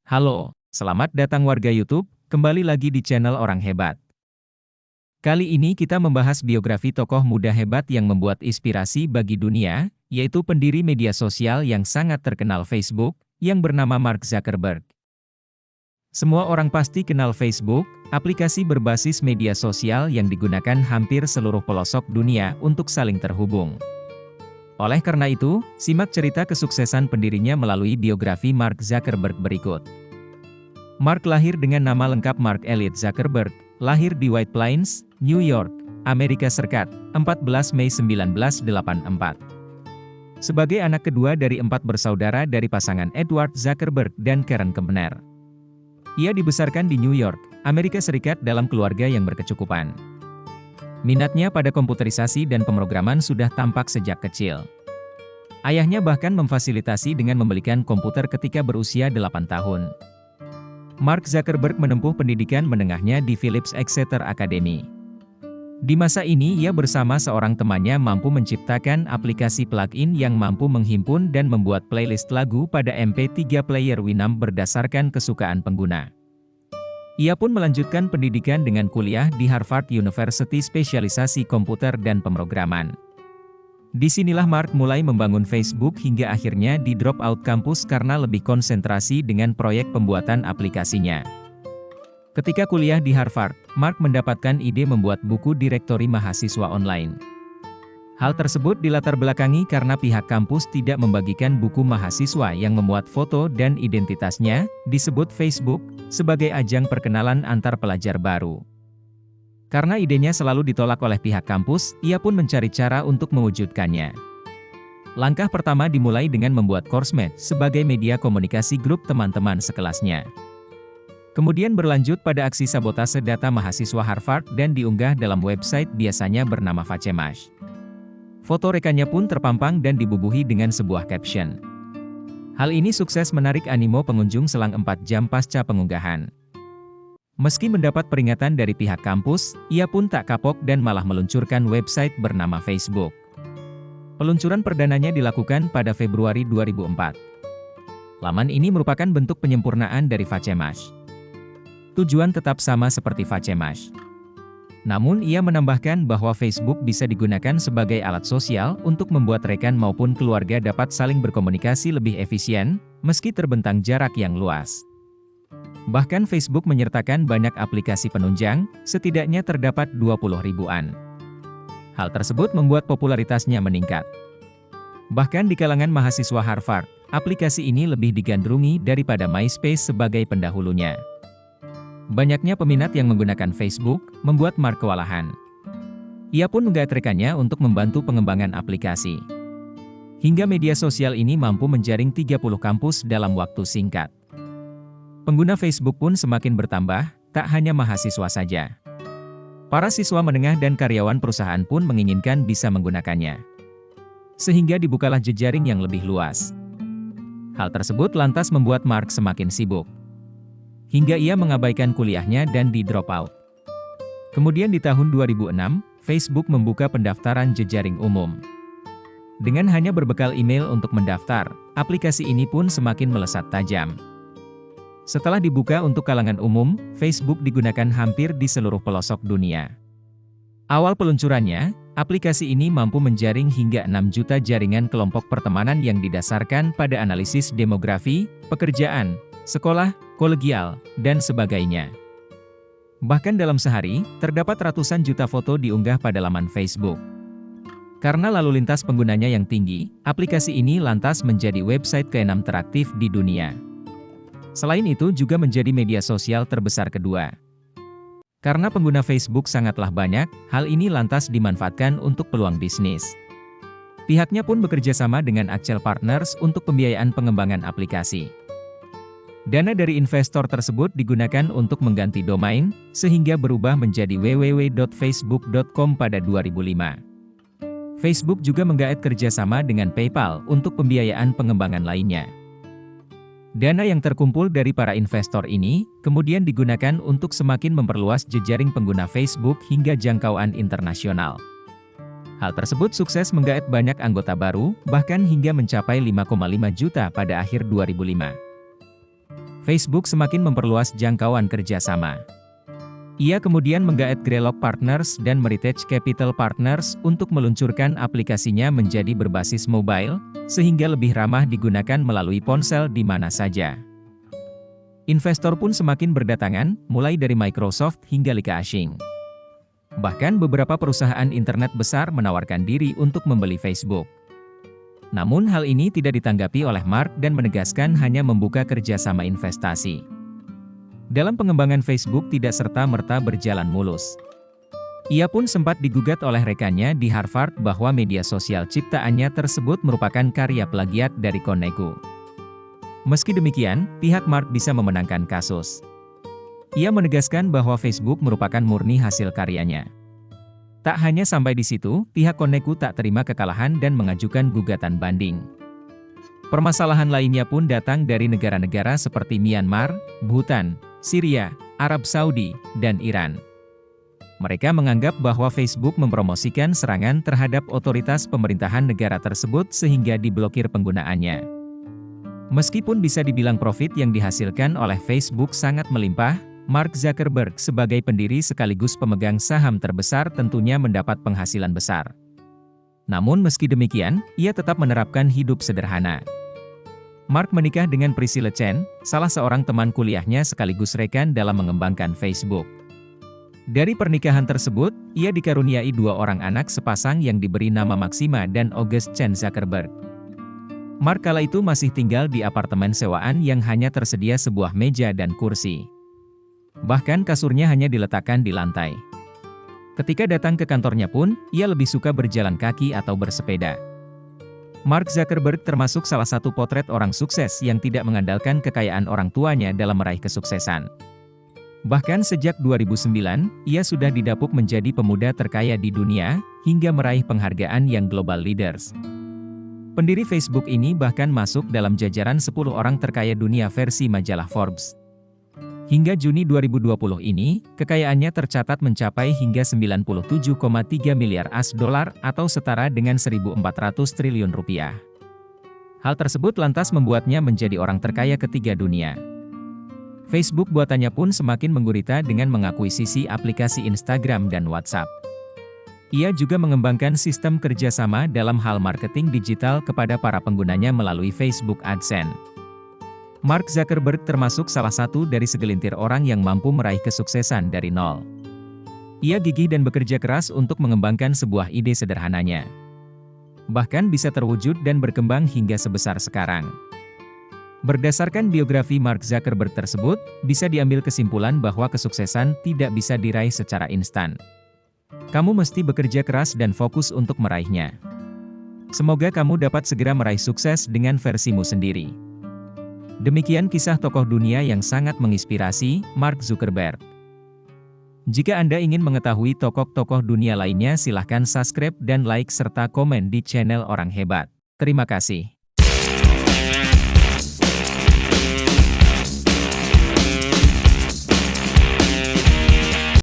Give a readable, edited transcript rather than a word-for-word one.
Halo, selamat datang warga YouTube, kembali lagi di channel Orang Hebat. Kali ini kita membahas biografi tokoh muda hebat yang membuat inspirasi bagi dunia, yaitu pendiri media sosial yang sangat terkenal Facebook, yang bernama Mark Zuckerberg. Semua orang pasti kenal Facebook, aplikasi berbasis media sosial yang digunakan hampir seluruh pelosok dunia untuk saling terhubung. Oleh karena itu, simak cerita kesuksesan pendirinya melalui biografi Mark Zuckerberg berikut. Mark lahir dengan nama lengkap Mark Elliot Zuckerberg, lahir di White Plains, New York, Amerika Serikat, 14 Mei 1984. Sebagai anak kedua dari 4 bersaudara dari pasangan Edward Zuckerberg dan Karen Kempner. Ia dibesarkan di New York, Amerika Serikat dalam keluarga yang berkecukupan. Minatnya pada komputerisasi dan pemrograman sudah tampak sejak kecil. Ayahnya bahkan memfasilitasi dengan membelikan komputer ketika berusia 8 tahun. Mark Zuckerberg menempuh pendidikan menengahnya di Phillips Exeter Academy. Di masa ini ia bersama seorang temannya mampu menciptakan aplikasi plug-in yang mampu menghimpun dan membuat playlist lagu pada MP3 player Winamp berdasarkan kesukaan pengguna. Ia pun melanjutkan pendidikan dengan kuliah di Harvard University spesialisasi komputer dan pemrograman. Disinilah Mark mulai membangun Facebook hingga akhirnya di drop out kampus karena lebih konsentrasi dengan proyek pembuatan aplikasinya. Ketika kuliah di Harvard, Mark mendapatkan ide membuat buku direktori mahasiswa online. Hal tersebut dilatar belakangi karena pihak kampus tidak membagikan buku mahasiswa yang memuat foto dan identitasnya, disebut Facebook, sebagai ajang perkenalan antar pelajar baru. Karena idenya selalu ditolak oleh pihak kampus, ia pun mencari cara untuk mewujudkannya. Langkah pertama dimulai dengan membuat Coursemate sebagai media komunikasi grup teman-teman sekelasnya. Kemudian berlanjut pada aksi sabotase data mahasiswa Harvard dan diunggah dalam website biasanya bernama Facemash. Foto rekannya pun terpampang dan dibubuhi dengan sebuah caption. Hal ini sukses menarik animo pengunjung selang 4 jam pasca pengunggahan. Meski mendapat peringatan dari pihak kampus, ia pun tak kapok dan malah meluncurkan website bernama Facebook. Peluncuran perdananya dilakukan pada Februari 2004. Laman ini merupakan bentuk penyempurnaan dari Facemash. Tujuan tetap sama seperti Facemash. Namun ia menambahkan bahwa Facebook bisa digunakan sebagai alat sosial untuk membuat rekan maupun keluarga dapat saling berkomunikasi lebih efisien, meski terbentang jarak yang luas. Bahkan Facebook menyertakan banyak aplikasi penunjang, setidaknya terdapat 20 ribuan. Hal tersebut membuat popularitasnya meningkat. Bahkan di kalangan mahasiswa Harvard, aplikasi ini lebih digandrungi daripada MySpace sebagai pendahulunya. Banyaknya peminat yang menggunakan Facebook, membuat Mark kewalahan. Ia pun menggait rekannya untuk membantu pengembangan aplikasi. Hingga media sosial ini mampu menjaring 30 kampus dalam waktu singkat. Pengguna Facebook pun semakin bertambah, tak hanya mahasiswa saja. Para siswa menengah dan karyawan perusahaan pun menginginkan bisa menggunakannya. Sehingga dibukalah jejaring yang lebih luas. Hal tersebut lantas membuat Mark semakin sibuk. Hingga ia mengabaikan kuliahnya dan di drop out. Kemudian di tahun 2006, Facebook membuka pendaftaran jejaring umum. Dengan hanya berbekal email untuk mendaftar, aplikasi ini pun semakin melesat tajam. Setelah dibuka untuk kalangan umum, Facebook digunakan hampir di seluruh pelosok dunia. Awal peluncurannya, aplikasi ini mampu menjaring hingga 6 juta jaringan kelompok pertemanan yang didasarkan pada analisis demografi, pekerjaan, sekolah, kolegial, dan sebagainya. Bahkan dalam sehari, terdapat ratusan juta foto diunggah pada laman Facebook. Karena lalu lintas penggunanya yang tinggi, aplikasi ini lantas menjadi website ke-6 teraktif di dunia. Selain itu juga menjadi media sosial terbesar kedua. Karena pengguna Facebook sangatlah banyak, hal ini lantas dimanfaatkan untuk peluang bisnis. Pihaknya pun bekerja sama dengan Accel Partners untuk pembiayaan pengembangan aplikasi. Dana dari investor tersebut digunakan untuk mengganti domain, sehingga berubah menjadi www.facebook.com pada 2005. Facebook juga menggait kerjasama dengan PayPal untuk pembiayaan pengembangan lainnya. Dana yang terkumpul dari para investor ini, kemudian digunakan untuk semakin memperluas jejaring pengguna Facebook hingga jangkauan internasional. Hal tersebut sukses menggait banyak anggota baru, bahkan hingga mencapai 5,5 juta pada akhir 2005. Facebook semakin memperluas jangkauan kerjasama. Ia kemudian menggaet Greylock Partners dan Meritage Capital Partners untuk meluncurkan aplikasinya menjadi berbasis mobile, sehingga lebih ramah digunakan melalui ponsel di mana saja. Investor pun semakin berdatangan, mulai dari Microsoft hingga Li Ka-shing. Bahkan beberapa perusahaan internet besar menawarkan diri untuk membeli Facebook. Namun hal ini tidak ditanggapi oleh Mark dan menegaskan hanya membuka kerjasama investasi. Dalam pengembangan Facebook tidak serta-merta berjalan mulus. Ia pun sempat digugat oleh rekannya di Harvard bahwa media sosial ciptaannya tersebut merupakan karya plagiat dari Konnegu. Meski demikian, pihak Mark bisa memenangkan kasus. Ia menegaskan bahwa Facebook merupakan murni hasil karyanya. Tak hanya sampai di situ, pihak Konnegu tak terima kekalahan dan mengajukan gugatan banding. Permasalahan lainnya pun datang dari negara-negara seperti Myanmar, Bhutan, Syria, Arab Saudi, dan Iran. Mereka menganggap bahwa Facebook mempromosikan serangan terhadap otoritas pemerintahan negara tersebut sehingga diblokir penggunaannya. Meskipun bisa dibilang profit yang dihasilkan oleh Facebook sangat melimpah, Mark Zuckerberg sebagai pendiri sekaligus pemegang saham terbesar tentunya mendapat penghasilan besar. Namun meski demikian, ia tetap menerapkan hidup sederhana. Mark menikah dengan Priscilla Chen, salah seorang teman kuliahnya sekaligus rekan dalam mengembangkan Facebook. Dari pernikahan tersebut, ia dikaruniai 2 orang anak sepasang yang diberi nama Maxima dan August Chen Zuckerberg. Mark kala itu masih tinggal di apartemen sewaan yang hanya tersedia sebuah meja dan kursi. Bahkan kasurnya hanya diletakkan di lantai. Ketika datang ke kantornya pun, ia lebih suka berjalan kaki atau bersepeda. Mark Zuckerberg termasuk salah satu potret orang sukses yang tidak mengandalkan kekayaan orang tuanya dalam meraih kesuksesan. Bahkan sejak 2009, ia sudah didapuk menjadi pemuda terkaya di dunia, hingga meraih penghargaan yang Global Leaders. Pendiri Facebook ini bahkan masuk dalam jajaran 10 orang terkaya dunia versi majalah Forbes. Hingga Juni 2020 ini, kekayaannya tercatat mencapai hingga 97,3 miliar US$ atau setara dengan 1.400 triliun rupiah. Hal tersebut lantas membuatnya menjadi orang terkaya ketiga dunia. Facebook buatannya pun semakin menggurita dengan mengakuisisi aplikasi Instagram dan WhatsApp. Ia juga mengembangkan sistem kerjasama dalam hal marketing digital kepada para penggunanya melalui Facebook AdSense. Mark Zuckerberg termasuk salah satu dari segelintir orang yang mampu meraih kesuksesan dari nol. Ia gigih dan bekerja keras untuk mengembangkan sebuah ide sederhananya. Bahkan bisa terwujud dan berkembang hingga sebesar sekarang. Berdasarkan biografi Mark Zuckerberg tersebut, bisa diambil kesimpulan bahwa kesuksesan tidak bisa diraih secara instan. Kamu mesti bekerja keras dan fokus untuk meraihnya. Semoga kamu dapat segera meraih sukses dengan versimu sendiri. Demikian kisah tokoh dunia yang sangat menginspirasi, Mark Zuckerberg. Jika Anda ingin mengetahui tokoh-tokoh dunia lainnya silahkan subscribe dan like serta komen di channel Orang Hebat. Terima kasih.